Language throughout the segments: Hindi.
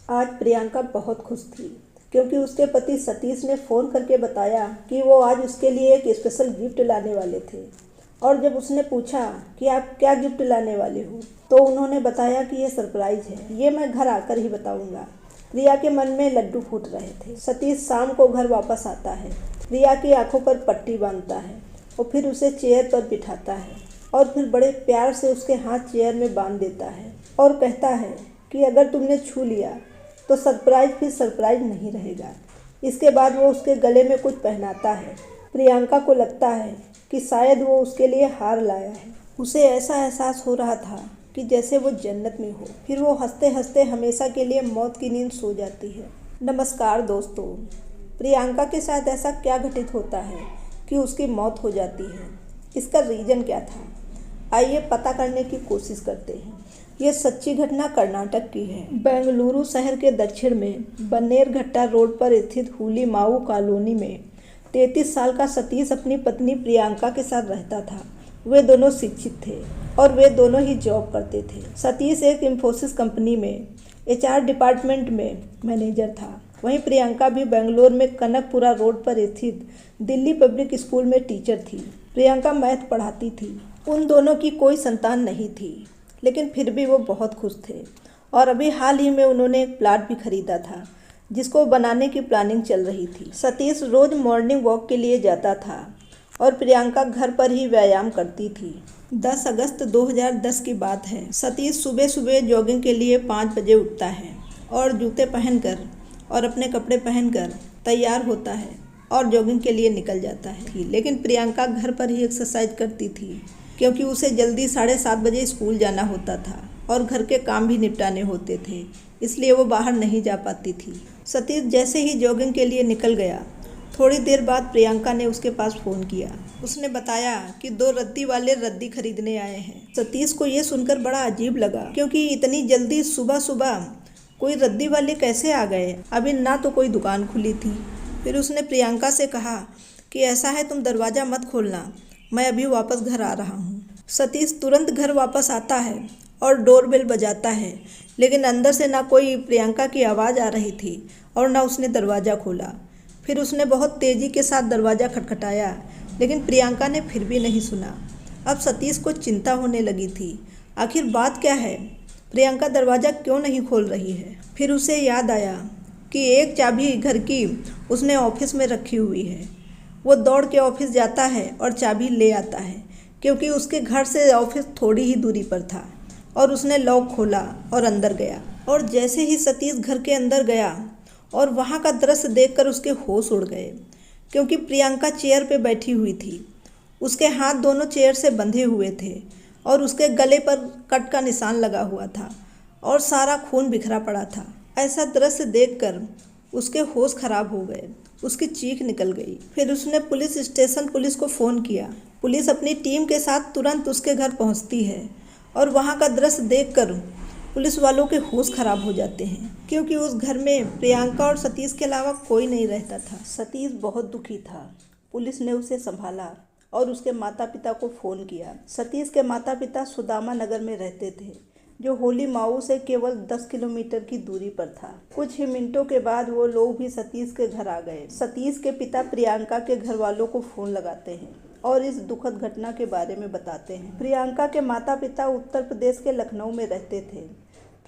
आज प्रियंका बहुत खुश थी क्योंकि उसके पति सतीश ने फ़ोन करके बताया कि वो आज उसके लिए एक स्पेशल गिफ्ट लाने वाले थे। और जब उसने पूछा कि आप क्या गिफ्ट लाने वाले हो, तो उन्होंने बताया कि ये सरप्राइज़ है, ये मैं घर आकर ही बताऊंगा। प्रिया के मन में लड्डू फूट रहे थे। सतीश शाम को घर वापस आता है, प्रिया की आंखों पर पट्टी बांधता है और फिर उसे चेयर पर बिठाता है और फिर बड़े प्यार से उसके हाथ चेयर में बांध देता है और कहता है कि अगर तुमने छू लिया तो सरप्राइज फिर सरप्राइज नहीं रहेगा। इसके बाद वो उसके गले में कुछ पहनाता है। प्रियंका को लगता है कि शायद वो उसके लिए हार लाया है। उसे ऐसा एहसास हो रहा था कि जैसे वो जन्नत में हो। फिर वो हंसते हंसते हमेशा के लिए मौत की नींद सो जाती है। नमस्कार दोस्तों, प्रियंका के साथ ऐसा क्या घटित होता है कि उसकी मौत हो जाती है? इसका रीज़न क्या था? आइए पता करने की कोशिश करते हैं। ये सच्ची घटना कर्नाटक की है। बेंगलुरु शहर के दक्षिण में बन्नेरघट्टा रोड पर स्थित हुली माऊ कॉलोनी में 33 साल का सतीश अपनी पत्नी प्रियंका के साथ रहता था। वे दोनों शिक्षित थे और वे दोनों ही जॉब करते थे। सतीश एक इंफोसिस कंपनी में HR डिपार्टमेंट में मैनेजर था। वहीं प्रियंका भी बेंगलोर में कनकपुरा रोड पर स्थित दिल्ली पब्लिक स्कूल में टीचर थी। प्रियंका मैथ पढ़ाती थी। उन दोनों की कोई संतान नहीं थी, लेकिन फिर भी वो बहुत खुश थे। और अभी हाल ही में उन्होंने एक प्लाट भी खरीदा था जिसको बनाने की प्लानिंग चल रही थी। सतीश रोज़ मॉर्निंग वॉक के लिए जाता था और प्रियंका घर पर ही व्यायाम करती थी। 10 अगस्त 2010 की बात है। सतीश सुबह सुबह जॉगिंग के लिए 5 बजे उठता है और जूते पहनकर और अपने कपड़े पहनकर तैयार होता है और जॉगिंग के लिए निकल जाता है। लेकिन प्रियंका घर पर ही एक्सरसाइज करती थी क्योंकि उसे जल्दी 7:30 बजे स्कूल जाना होता था और घर के काम भी निपटाने होते थे, इसलिए वो बाहर नहीं जा पाती थी। सतीश जैसे ही जॉगिंग के लिए निकल गया, थोड़ी देर बाद प्रियंका ने उसके पास फ़ोन किया। उसने बताया कि 2 रद्दी वाले रद्दी खरीदने आए हैं। सतीश को ये सुनकर बड़ा अजीब लगा क्योंकि इतनी जल्दी सुबह सुबह कोई रद्दी वाले कैसे आ गए? अभी ना तो कोई दुकान खुली थी। फिर उसने प्रियंका से कहा कि ऐसा है, तुम दरवाज़ा मत खोलना, मैं अभी वापस घर आ रहा हूँ। सतीश तुरंत घर वापस आता है और डोरबेल बजाता है, लेकिन अंदर से ना कोई प्रियंका की आवाज़ आ रही थी और ना उसने दरवाज़ा खोला। फिर उसने बहुत तेज़ी के साथ दरवाज़ा खटखटाया, लेकिन प्रियंका ने फिर भी नहीं सुना। अब सतीश को चिंता होने लगी थी, आखिर बात क्या है? प्रियंका दरवाज़ा क्यों नहीं खोल रही है? फिर उसे याद आया कि एक चाबी घर की उसने ऑफिस में रखी हुई है। वो दौड़ के ऑफिस जाता है और चाबी ले आता है क्योंकि उसके घर से ऑफिस थोड़ी ही दूरी पर था। और उसने लॉक खोला और अंदर गया। और जैसे ही सतीश घर के अंदर गया और वहाँ का दृश्य देखकर उसके होश उड़ गए क्योंकि प्रियंका चेयर पे बैठी हुई थी। उसके हाथ दोनों चेयर से बंधे हुए थे और उसके गले पर कट का निशान लगा हुआ था और सारा खून बिखरा पड़ा था। ऐसा दृश्य देखकर उसके होश खराब हो गए, उसकी चीख निकल गई। फिर उसने पुलिस स्टेशन पुलिस को फ़ोन किया। पुलिस अपनी टीम के साथ तुरंत उसके घर पहुंचती है और वहां का दृश्य देखकर पुलिस वालों के होश खराब हो जाते हैं क्योंकि उस घर में प्रियंका और सतीश के अलावा कोई नहीं रहता था। सतीश बहुत दुखी था। पुलिस ने उसे संभाला और उसके माता पिता को फ़ोन किया। सतीश के माता पिता सुदामा नगर में रहते थे, जो होली माऊ से केवल 10 किलोमीटर की दूरी पर था। कुछ ही मिनटों के बाद वो लोग भी सतीश के घर आ गए। सतीश के पिता प्रियंका के घर वालों को फ़ोन लगाते हैं और इस दुखद घटना के बारे में बताते हैं। प्रियंका के माता पिता उत्तर प्रदेश के लखनऊ में रहते थे।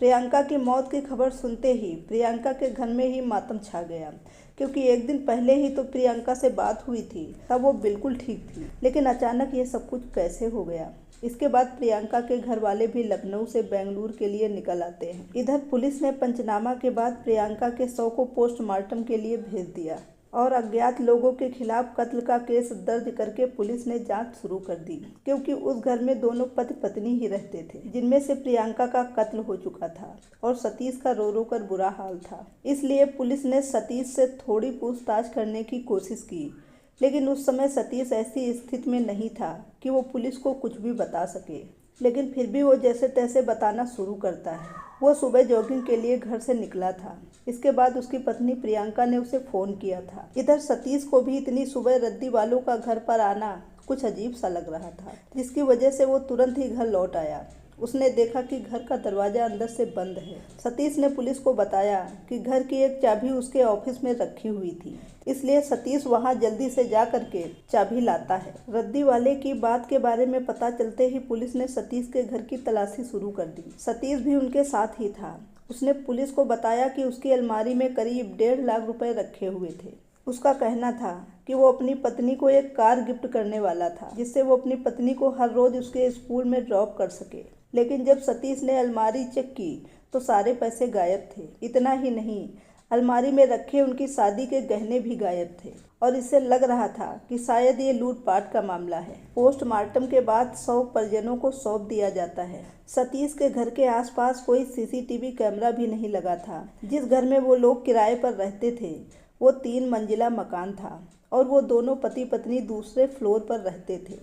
प्रियंका की मौत की खबर सुनते ही प्रियंका के घर में ही मातम छा गया क्योंकि एक दिन पहले ही तो प्रियंका से बात हुई थी, तब वो बिल्कुल ठीक थी। लेकिन अचानक ये सब कुछ कैसे हो गया? इसके बाद प्रियंका के घर वाले भी लखनऊ से बेंगलुरु के लिए निकल आते हैं। इधर पुलिस ने पंचनामा के बाद प्रियंका के शव को पोस्टमार्टम के लिए भेज दिया और अज्ञात लोगों के खिलाफ कत्ल का केस दर्ज करके पुलिस ने जांच शुरू कर दी क्योंकि उस घर में दोनों पति पत्नी ही रहते थे, जिनमें से प्रियंका का कत्ल हो चुका था और सतीश का रो रो कर बुरा हाल था। इसलिए पुलिस ने सतीश से थोड़ी पूछताछ करने की कोशिश की, लेकिन उस समय सतीश ऐसी स्थिति में नहीं था कि वो पुलिस को कुछ भी बता सके। लेकिन फिर भी वो जैसे तैसे बताना शुरू करता है। वो सुबह जॉगिंग के लिए घर से निकला था। इसके बाद उसकी पत्नी प्रियंका ने उसे फ़ोन किया था। इधर सतीश को भी इतनी सुबह रद्दी वालों का घर पर आना कुछ अजीब सा लग रहा था, जिसकी वजह से वो तुरंत ही घर लौट आया उसने देखा कि घर का दरवाज़ा अंदर से बंद है। सतीश ने पुलिस को बताया कि घर की एक चाबी उसके ऑफिस में रखी हुई थी, इसलिए सतीश वहां जल्दी से जा करके चाबी लाता है। रद्दी वाले की बात के बारे में पता चलते ही पुलिस ने सतीश के घर की तलाशी शुरू कर दी। सतीश भी उनके साथ ही था। उसने पुलिस को बताया कि उसकी अलमारी में करीब 1.5 लाख रुपए रखे हुए थे। उसका कहना था कि वो अपनी पत्नी को एक कार गिफ्ट करने वाला था, जिससे वो अपनी पत्नी को हर रोज उसके स्कूल में ड्रॉप कर सके। लेकिन जब सतीश ने अलमारी चेक की तो सारे पैसे गायब थे। इतना ही नहीं, अलमारी में रखे उनकी शादी के गहने भी गायब थे और इससे लग रहा था कि शायद ये लूटपाट का मामला है। पोस्टमार्टम के बाद शव परिजनों को सौंप दिया जाता है। सतीश के घर के आसपास कोई सीसीटीवी कैमरा भी नहीं लगा था। जिस घर में वो लोग किराए पर रहते थे वो 3 मंजिला मकान था और वो दोनों पति पत्नी दूसरे फ्लोर पर रहते थे।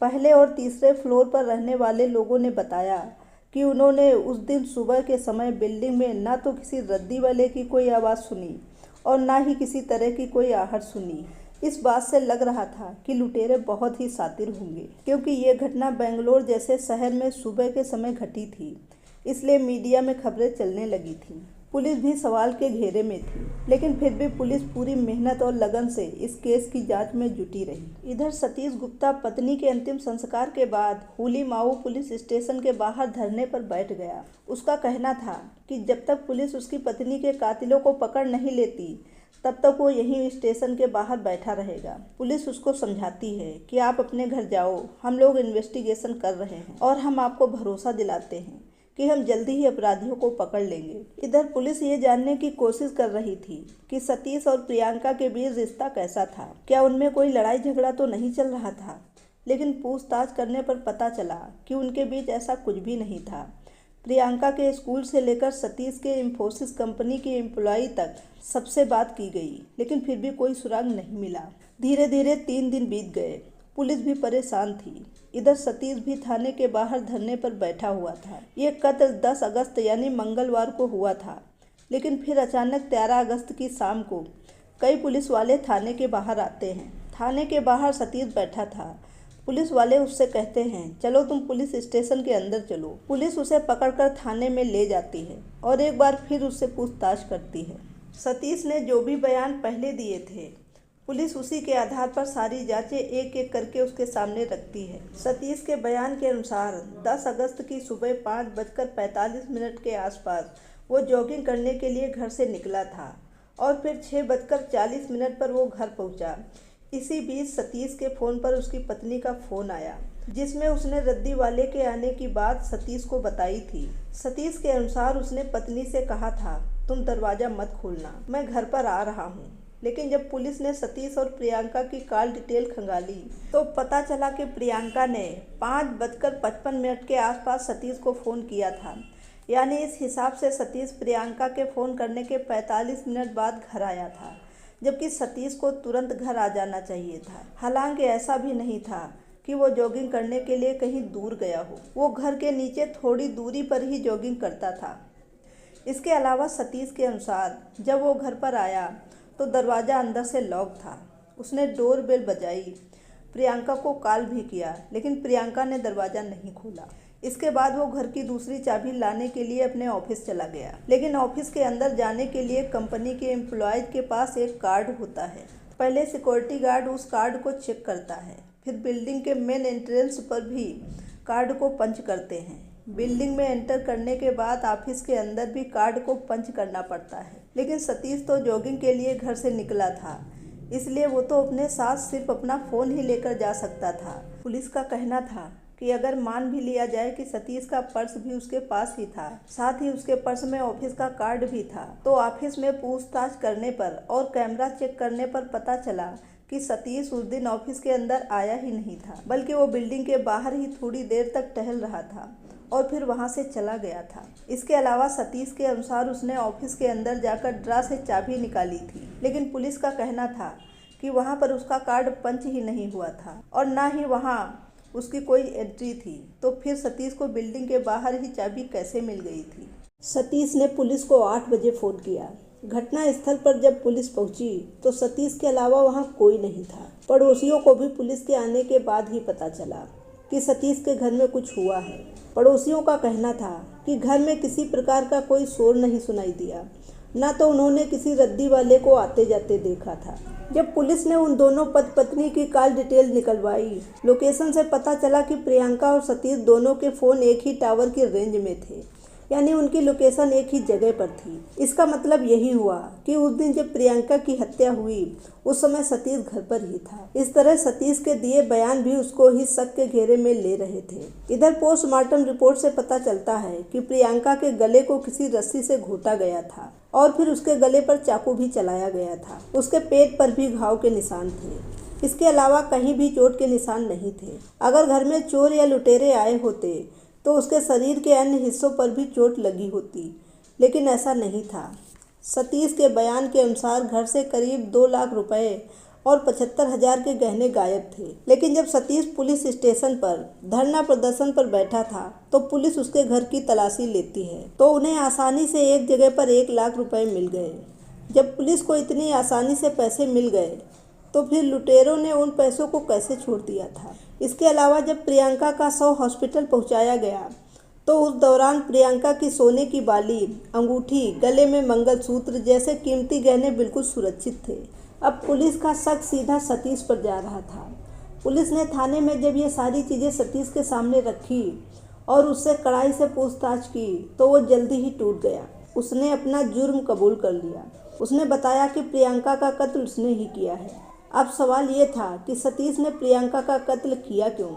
पहले और तीसरे फ्लोर पर रहने वाले लोगों ने बताया कि उन्होंने उस दिन सुबह के समय बिल्डिंग में ना तो किसी रद्दी वाले की कोई आवाज़ सुनी और ना ही किसी तरह की कोई आहट सुनी। इस बात से लग रहा था कि लुटेरे बहुत ही शातिर होंगे, क्योंकि ये घटना बेंगलोर जैसे शहर में सुबह के समय घटी थी, इसलिए मीडिया में खबरें चलने लगी थी। पुलिस भी सवाल के घेरे में थी, लेकिन फिर भी पुलिस पूरी मेहनत और लगन से इस केस की जांच में जुटी रही। इधर सतीश गुप्ता पत्नी के अंतिम संस्कार के बाद हुली माऊ पुलिस स्टेशन के बाहर धरने पर बैठ गया। उसका कहना था कि जब तक पुलिस उसकी पत्नी के कातिलों को पकड़ नहीं लेती तब तक वो यहीं स्टेशन के बाहर बैठा रहेगा। पुलिस उसको समझाती है कि आप अपने घर जाओ, हम लोग इन्वेस्टिगेशन कर रहे हैं और हम आपको भरोसा दिलाते हैं कि हम जल्दी ही अपराधियों को पकड़ लेंगे। इधर पुलिस ये जानने की कोशिश कर रही थी कि सतीश और प्रियंका के बीच रिश्ता कैसा था, क्या उनमें कोई लड़ाई झगड़ा तो नहीं चल रहा था। लेकिन पूछताछ करने पर पता चला कि उनके बीच ऐसा कुछ भी नहीं था। प्रियंका के स्कूल से लेकर सतीश के इंफोसिस कंपनी की एम्प्लॉय तक सबसे बात की गई, लेकिन फिर भी कोई सुराग नहीं मिला। धीरे धीरे 3 दिन बीत गए। पुलिस भी परेशान थी। इधर सतीश भी थाने के बाहर धरने पर बैठा हुआ था। ये कत्ल 10 अगस्त यानी मंगलवार को हुआ था, लेकिन फिर अचानक 13 अगस्त की शाम को कई पुलिस वाले थाने के बाहर आते हैं। थाने के बाहर सतीश बैठा था। पुलिस वाले उससे कहते हैं, चलो तुम पुलिस स्टेशन के अंदर चलो। पुलिस उसे पकड़कर थाने में ले जाती है और एक बार फिर उससे पूछताछ करती है। सतीश ने जो भी बयान पहले दिए थे, पुलिस उसी के आधार पर सारी जांचें एक एक करके उसके सामने रखती है। सतीश के बयान के अनुसार 10 अगस्त की सुबह 5:45 के आसपास वो जॉगिंग करने के लिए घर से निकला था और फिर 6:40 पर वो घर पहुंचा। इसी बीच सतीश के फ़ोन पर उसकी पत्नी का फ़ोन आया, जिसमें उसने रद्दी वाले के आने की बात सतीश को बताई थी। सतीश के अनुसार उसने पत्नी से कहा था, तुम दरवाज़ा मत खोलना, मैं घर पर आ रहा हूँ। लेकिन जब पुलिस ने सतीश और प्रियंका की कॉल डिटेल खंगाली तो पता चला कि प्रियंका ने 5:55 के आसपास सतीश को फ़ोन किया था। यानी इस हिसाब से सतीश प्रियंका के फ़ोन करने के 45 मिनट बाद घर आया था, जबकि सतीश को तुरंत घर आ जाना चाहिए था। हालांकि ऐसा भी नहीं था कि वो जॉगिंग करने के लिए कहीं दूर गया हो। वो घर के नीचे थोड़ी दूरी पर ही जॉगिंग करता था। इसके अलावा सतीश के अनुसार जब वो घर पर आया तो दरवाज़ा अंदर से लॉक था। उसने डोर बेल बजाई, प्रियंका को कॉल भी किया, लेकिन प्रियंका ने दरवाज़ा नहीं खोला। इसके बाद वो घर की दूसरी चाबी लाने के लिए अपने ऑफिस चला गया, लेकिन ऑफिस के अंदर जाने के लिए कंपनी के एम्प्लॉयज़ के पास एक कार्ड होता है। पहले सिक्योरिटी गार्ड उस कार्ड को चेक करता है, फिर बिल्डिंग के मेन एंट्रेंस पर भी कार्ड को पंच करते हैं। बिल्डिंग में एंटर करने के बाद ऑफिस के अंदर भी कार्ड को पंच करना पड़ता है। लेकिन सतीश तो जॉगिंग के लिए घर से निकला था, इसलिए वो तो अपने साथ सिर्फ अपना फ़ोन ही लेकर जा सकता था। पुलिस का कहना था कि अगर मान भी लिया जाए कि सतीश का पर्स भी उसके पास ही था, साथ ही उसके पर्स में ऑफिस का कार्ड भी था, तो ऑफिस में पूछताछ करने पर और कैमरा चेक करने पर पता चला कि सतीश उस दिन ऑफिस के अंदर आया ही नहीं था, बल्कि वो बिल्डिंग के बाहर ही थोड़ी देर तक टहल रहा था और फिर वहां से चला गया था। इसके अलावा सतीश के अनुसार उसने ऑफिस के अंदर जाकर ड्रा से चाबी निकाली थी, लेकिन पुलिस का कहना था कि वहां पर उसका कार्ड पंच ही नहीं हुआ था और ना ही वहां उसकी कोई एंट्री थी। तो फिर सतीश को बिल्डिंग के बाहर ही चाबी कैसे मिल गई थी। सतीश ने पुलिस को 8 बजे फ़ोन किया। घटना स्थल पर जब पुलिस पहुंची तो सतीश के अलावा वहां कोई नहीं था। पड़ोसियों को भी पुलिस के आने के बाद ही पता चला कि सतीश के घर में कुछ हुआ है। पड़ोसियों का कहना था कि घर में किसी प्रकार का कोई शोर नहीं सुनाई दिया, न तो उन्होंने किसी रद्दी वाले को आते जाते देखा था। जब पुलिस ने उन दोनों पति पत्नी की कॉल डिटेल निकलवाई, लोकेशन से पता चला कि प्रियंका और सतीश दोनों के फ़ोन एक ही टावर की रेंज में थे, यानी उनकी लोकेशन एक ही जगह पर थी। इसका मतलब यही हुआ कि उस दिन जब प्रियंका की हत्या हुई उस समय सतीश घर पर ही था। इस तरह सतीश के दिए बयान भी उसको ही शक के घेरे में ले रहे थे। इधर पोस्टमार्टम रिपोर्ट से पता चलता है कि प्रियंका के गले को किसी रस्सी से घोटा गया था और फिर उसके गले पर चाकू भी चलाया गया था। उसके पेट पर भी घाव के निशान थे। इसके अलावा कहीं भी चोट के निशान नहीं थे। अगर घर में चोर या लुटेरे आए होते तो उसके शरीर के अन्य हिस्सों पर भी चोट लगी होती, लेकिन ऐसा नहीं था। सतीश के बयान के अनुसार घर से करीब 2 लाख रुपए और 75,000 के गहने गायब थे। लेकिन जब सतीश पुलिस स्टेशन पर धरना प्रदर्शन पर बैठा था तो पुलिस उसके घर की तलाशी लेती है तो उन्हें आसानी से एक जगह पर 1 लाख रुपए मिल गए। जब पुलिस को इतनी आसानी से पैसे मिल गए तो फिर लुटेरों ने उन पैसों को कैसे छोड़ दिया था। इसके अलावा जब प्रियंका का शव हॉस्पिटल पहुंचाया गया तो उस दौरान प्रियंका की सोने की बाली, अंगूठी, गले में मंगलसूत्र जैसे कीमती गहने बिल्कुल सुरक्षित थे। अब पुलिस का शक सीधा सतीश पर जा रहा था। पुलिस ने थाने में जब ये सारी चीज़ें सतीश के सामने रखी और उससे कड़ाई से पूछताछ की तो वो जल्दी ही टूट गया। उसने अपना जुर्म कबूल कर लिया। उसने बताया कि प्रियंका का कत्ल उसने ही किया है। अब सवाल ये था कि सतीश ने प्रियंका का कत्ल किया क्यों।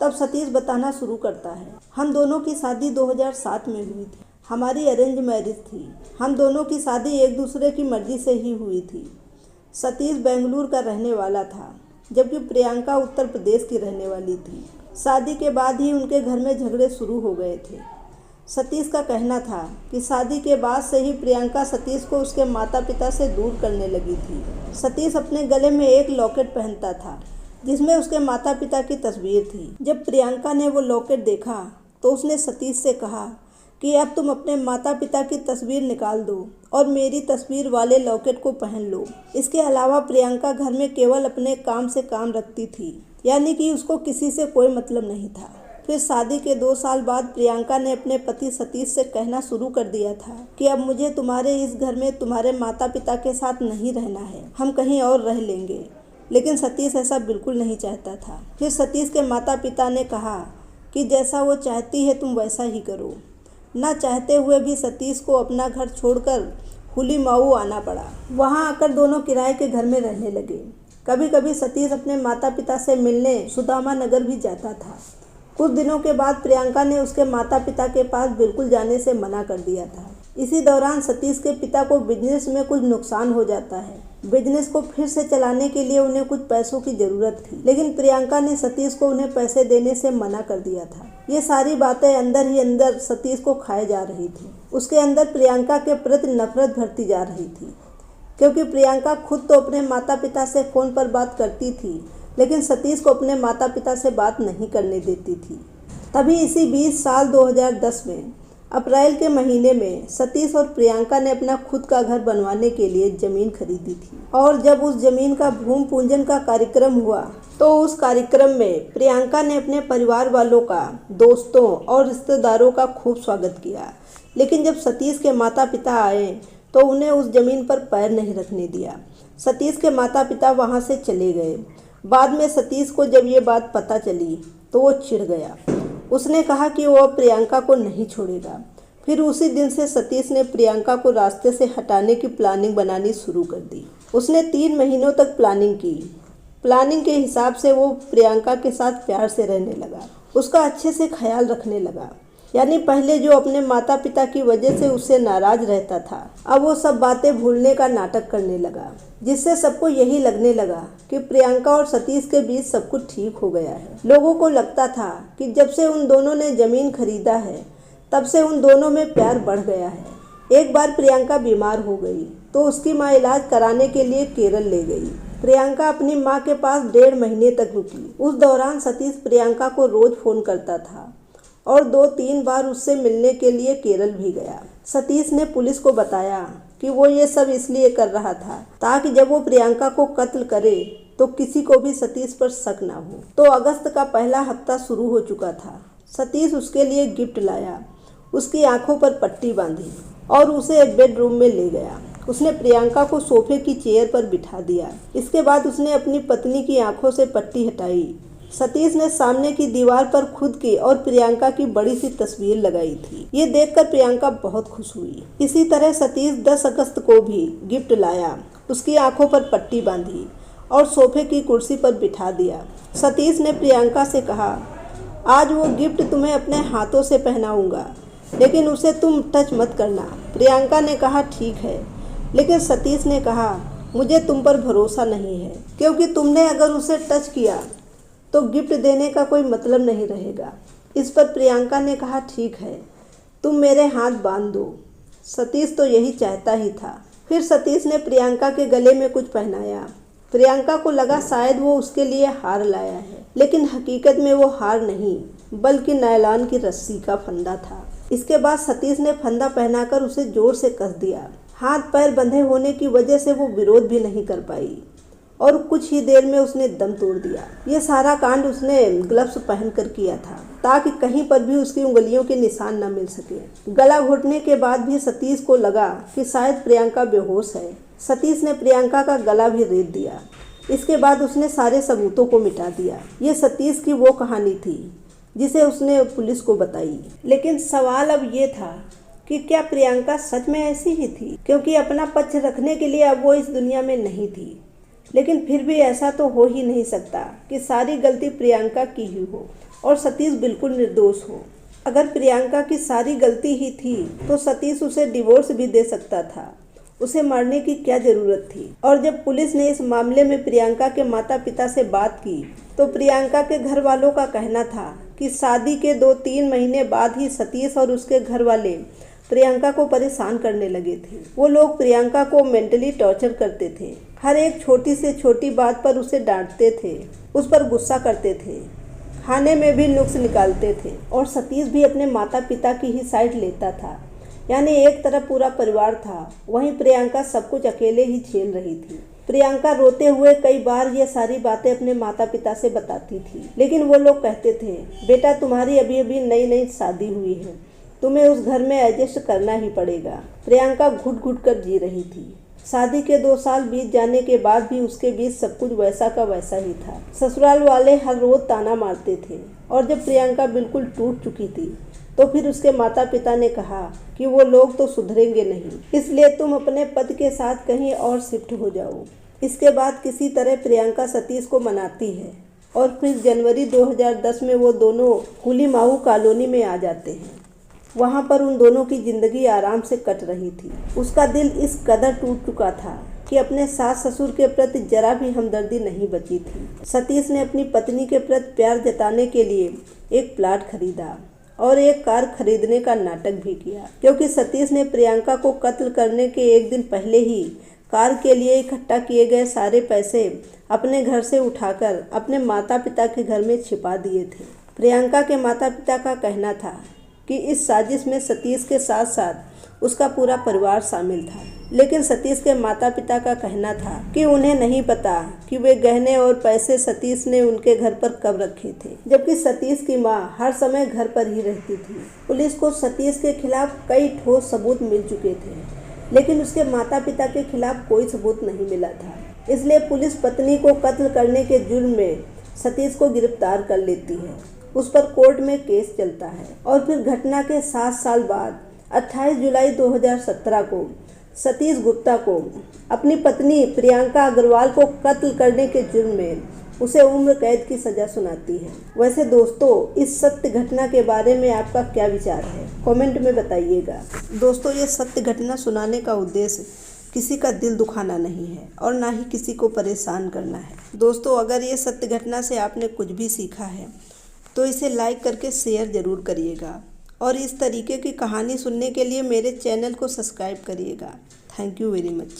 तब सतीश बताना शुरू करता है, हम दोनों की शादी 2007 में हुई थी। हमारी अरेंज मैरिज थी। हम दोनों की शादी एक दूसरे की मर्जी से ही हुई थी। सतीश बेंगलुरु का रहने वाला था जबकि प्रियंका उत्तर प्रदेश की रहने वाली थी। शादी के बाद ही उनके घर में झगड़े शुरू हो गए थे। सतीश का कहना था कि शादी के बाद से ही प्रियंका सतीश को उसके माता पिता से दूर करने लगी थी। सतीश अपने गले में एक लॉकेट पहनता था जिसमें उसके माता पिता की तस्वीर थी। जब प्रियंका ने वो लॉकेट देखा तो उसने सतीश से कहा कि अब तुम अपने माता पिता की तस्वीर निकाल दो और मेरी तस्वीर वाले लॉकेट को पहन लो। इसके अलावा प्रियंका घर में केवल अपने काम से काम रखती थी, यानी कि उसको किसी से कोई मतलब नहीं था। फिर शादी के 2 साल बाद प्रियंका ने अपने पति सतीश से कहना शुरू कर दिया था कि अब मुझे तुम्हारे इस घर में तुम्हारे माता पिता के साथ नहीं रहना है, हम कहीं और रह लेंगे। लेकिन सतीश ऐसा बिल्कुल नहीं चाहता था। फिर सतीश के माता पिता ने कहा कि जैसा वो चाहती है तुम वैसा ही करो। ना चाहते हुए भी सतीश को अपना घर छोड़कर हुलीमाऊ आना पड़ा। वहाँ आकर दोनों किराए के घर में रहने लगे। कभी कभी सतीश अपने माता पिता से मिलने सुदामा नगर भी जाता था। कुछ दिनों के बाद प्रियंका ने उसके माता पिता के पास बिल्कुल जाने से मना कर दिया था। इसी दौरान सतीश के पिता को बिजनेस में कुछ नुकसान हो जाता है। बिजनेस को फिर से चलाने के लिए उन्हें कुछ पैसों की ज़रूरत थी, लेकिन प्रियंका ने सतीश को उन्हें पैसे देने से मना कर दिया था। ये सारी बातें अंदर ही अंदर सतीश को खाए जा रही थी। उसके अंदर प्रियंका के प्रति नफरत भरती जा रही थी, क्योंकि प्रियंका खुद तो अपने माता पिता से फ़ोन पर बात करती थी, लेकिन सतीश को अपने माता पिता से बात नहीं करने देती थी। तभी इसी 20 साल 2010 में अप्रैल के महीने में सतीश और प्रियंका ने अपना खुद का घर बनवाने के लिए ज़मीन खरीदी थी। और जब उस ज़मीन का भूमि पूजन का कार्यक्रम हुआ तो उस कार्यक्रम में प्रियंका ने अपने परिवार वालों का, दोस्तों और रिश्तेदारों का खूब स्वागत किया। लेकिन जब सतीश के माता पिता आए तो उन्हें उस ज़मीन पर पैर नहीं रखने दिया। सतीश के माता पिता वहाँ से चले गए। बाद में सतीश को जब ये बात पता चली तो वो चिढ़ गया। उसने कहा कि वो प्रियंका को नहीं छोड़ेगा। फिर उसी दिन से सतीश ने प्रियंका को रास्ते से हटाने की प्लानिंग बनानी शुरू कर दी। उसने 3 महीनों तक प्लानिंग की। प्लानिंग के हिसाब से वो प्रियंका के साथ प्यार से रहने लगा, उसका अच्छे से ख्याल रखने लगा। यानी पहले जो अपने माता पिता की वजह से उससे नाराज रहता था, अब वो सब बातें भूलने का नाटक करने लगा, जिससे सबको यही लगने लगा कि प्रियंका और सतीश के बीच सब कुछ ठीक हो गया है। लोगों को लगता था कि जब से उन दोनों ने ज़मीन खरीदा है तब से उन दोनों में प्यार बढ़ गया है। एक बार प्रियंका बीमार हो गई तो उसकी माँ इलाज कराने के लिए केरल ले गई। प्रियंका अपनी माँ के पास 1.5 महीने तक रुकी। उस दौरान सतीश प्रियंका को रोज़ फ़ोन करता था और 2-3 बार उससे मिलने के लिए केरल भी गया। सतीश ने पुलिस को बताया कि वो ये सब इसलिए कर रहा था ताकि जब वो प्रियंका को कत्ल करे तो किसी को भी सतीश पर शक ना हो। तो अगस्त का पहला हफ्ता शुरू हो चुका था। सतीश उसके लिए गिफ्ट लाया, उसकी आंखों पर पट्टी बांधी और उसे एक बेडरूम में ले गया। उसने प्रियंका को सोफे की चेयर पर बिठा दिया। इसके बाद उसने अपनी पत्नी की आंखों से पट्टी हटाई। सतीश ने सामने की दीवार पर खुद की और प्रियंका की बड़ी सी तस्वीर लगाई थी। ये देखकर प्रियंका बहुत खुश हुई। इसी तरह सतीश 10 अगस्त को भी गिफ्ट लाया, उसकी आंखों पर पट्टी बांधी और सोफे की कुर्सी पर बिठा दिया। सतीश ने प्रियंका से कहा, आज वो गिफ्ट तुम्हें अपने हाथों से पहनाऊंगा, लेकिन उसे तुम टच मत करना। प्रियंका ने कहा, ठीक है, लेकिन सतीश ने कहा, मुझे तुम पर भरोसा नहीं है, क्योंकि तुमने अगर उसे टच किया तो गिफ्ट देने का कोई मतलब नहीं रहेगा। इस पर प्रियंका ने कहा, ठीक है, तुम मेरे हाथ बांध दो। सतीश तो यही चाहता ही था। फिर सतीश ने प्रियंका के गले में कुछ पहनाया। प्रियंका को लगा शायद वो उसके लिए हार लाया है, लेकिन हकीकत में वो हार नहीं, बल्कि नायलॉन की रस्सी का फंदा था। इसके बाद सतीश ने फंदा पहनाकर उसे जोर से कस दिया। हाथ पैर बंधे होने की वजह से वो विरोध भी नहीं कर पाई और कुछ ही देर में उसने दम तोड़ दिया। ये सारा कांड उसने ग्लव्स पहनकर किया था, ताकि कहीं पर भी उसकी उंगलियों के निशान न मिल सके। गला घोटने के बाद भी सतीश को लगा कि शायद प्रियंका बेहोश है। सतीश ने प्रियंका का गला भी रेत दिया। इसके बाद उसने सारे सबूतों को मिटा दिया। ये सतीश की वो कहानी थी जिसे उसने पुलिस को बताई। लेकिन सवाल अब ये था कि क्या प्रियंका सच में ऐसी ही थी, क्योंकि अपना पक्ष रखने के लिए अब वो इस दुनिया में नहीं थी। लेकिन फिर भी ऐसा तो हो ही नहीं सकता कि सारी गलती प्रियंका की ही हो और सतीश बिल्कुल निर्दोष हो। अगर प्रियंका की सारी गलती ही थी तो सतीश उसे डिवोर्स भी दे सकता था। उसे मारने की क्या जरूरत थी। और जब पुलिस ने इस मामले में प्रियंका के माता पिता से बात की तो प्रियंका के घर वालों का कहना था कि शादी के 2-3 महीने बाद ही सतीश और उसके घर वाले प्रियंका को परेशान करने लगे थे। वो लोग प्रियंका को मेंटली टॉर्चर करते थे। हर एक छोटी से छोटी बात पर उसे डांटते थे, उस पर गुस्सा करते थे, खाने में भी नुक्स निकालते थे। और सतीश भी अपने माता पिता की ही साइड लेता था। यानी एक तरफ पूरा परिवार था, वहीं प्रियंका सब कुछ अकेले ही झेल रही थी। प्रियंका रोते हुए कई बार ये सारी बातें अपने माता पिता से बताती थी, लेकिन वो लोग कहते थे, बेटा तुम्हारी अभी अभी नई नई शादी हुई है, तुम्हें उस घर में एडजस्ट करना ही पड़ेगा। प्रियंका घुट घुट कर जी रही थी। शादी के 2 साल बीत जाने के बाद भी उसके बीच सब कुछ वैसा का वैसा ही था। ससुराल वाले हर रोज ताना मारते थे और जब प्रियंका बिल्कुल टूट चुकी थी तो फिर उसके माता पिता ने कहा कि वो लोग तो सुधरेंगे नहीं, इसलिए तुम अपने पति के साथ कहीं और शिफ्ट हो जाओ। इसके बाद किसी तरह प्रियंका सतीश को मनाती है और फिर जनवरी 2010 में वो दोनों हुलीमाऊ कॉलोनी में आ जाते हैं। वहाँ पर उन दोनों की जिंदगी आराम से कट रही थी। उसका दिल इस कदर टूट चुका था कि अपने सास ससुर के प्रति जरा भी हमदर्दी नहीं बची थी। सतीश ने अपनी पत्नी के प्रति प्यार जताने के लिए एक प्लाट खरीदा और एक कार खरीदने का नाटक भी किया, क्योंकि सतीश ने प्रियंका को कत्ल करने के एक दिन पहले ही कार के लिए इकट्ठा किए गए सारे पैसे अपने घर से उठाकर अपने माता पिता के घर में छिपा दिए थे। प्रियंका के माता पिता का कहना था कि इस साजिश में सतीश के साथ साथ उसका पूरा परिवार शामिल था, लेकिन सतीश के माता पिता का कहना था कि उन्हें नहीं पता कि वे गहने और पैसे सतीश ने उनके घर पर कब रखे थे, जबकि सतीश की मां हर समय घर पर ही रहती थी। पुलिस को सतीश के खिलाफ कई ठोस सबूत मिल चुके थे, लेकिन उसके माता पिता के खिलाफ कोई सबूत नहीं मिला था। इसलिए पुलिस पत्नी को कत्ल करने के जुर्म में सतीश को गिरफ्तार कर लेती है। उस पर कोर्ट में केस चलता है और फिर घटना के 7 साल बाद 28 जुलाई 2017 को सतीश गुप्ता को अपनी पत्नी प्रियंका अग्रवाल को कत्ल करने के जुर्म में उसे उम्र कैद की सज़ा सुनाती है। वैसे दोस्तों, इस सत्य घटना के बारे में आपका क्या विचार है, कमेंट में बताइएगा। दोस्तों, ये सत्य घटना सुनाने का उद्देश्य किसी का दिल दुखाना नहीं है और ना ही किसी को परेशान करना है। दोस्तों, अगर ये सत्य घटना से आपने कुछ भी सीखा है तो इसे लाइक करके शेयर ज़रूर करिएगा और इस तरीके की कहानी सुनने के लिए मेरे चैनल को सब्सक्राइब करिएगा। Thank you very much.